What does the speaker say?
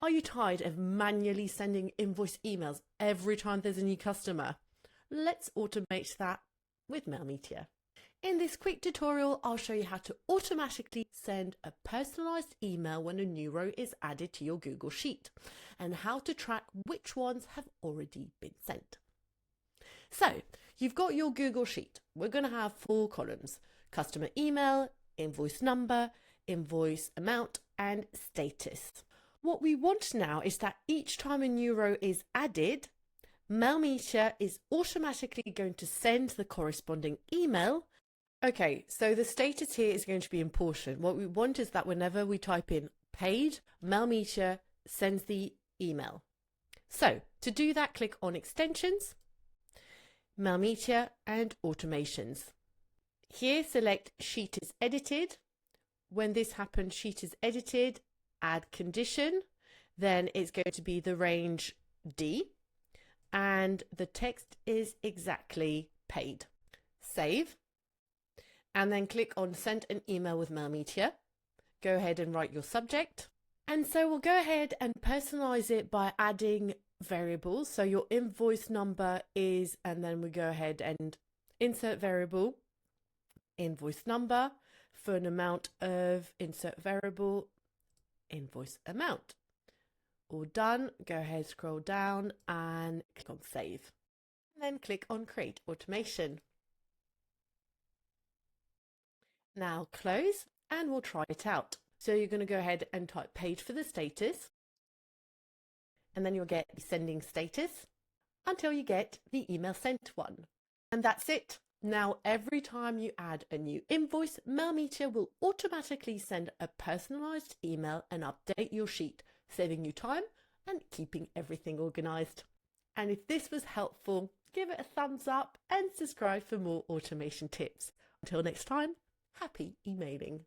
Are you tired of manually sending invoice emails every time there's a new customer? Let's automate that with Mailmeteor. In this quick tutorial, I'll show you how to automatically send a personalized email when a new row is added to your Google Sheet, and how to track which ones have already been sent. So you've got your Google Sheet. We're going to have 4 columns: customer email, invoice number, invoice amount, and status. What we want now is that each time a new row is added, Mailmeteor is automatically going to send the corresponding email. Okay, so the status here is going to be important. What we want is that whenever we type in paid, Mailmeteor sends the email. So to do that, click on Extensions, Mailmeteor, and Automations. Here, select Sheet is edited. When this happens, Sheet is edited, add condition. Then it's going to be the range D, and the text is exactly paid. Save. And then click on Send an email with Mailmeteor. Go ahead and write your subject. And so we'll go ahead and personalize it by adding variables. So your invoice number is, and then we go ahead and insert variable, invoice number, for an amount of, insert variable, invoice amount. All done. Go ahead, scroll down and click on Save. And then click on Create Automation. Now close, and we'll try it out. So you're going to go ahead and type paid for the status, and then you'll get the sending status until you get the email sent one. And that's it. Now every time you add a new invoice, Mailmeteor will automatically send a personalized email and update your sheet, saving you time and keeping everything organized. And if this was helpful, give it a thumbs up and subscribe for more automation tips. Until next time, happy emailing.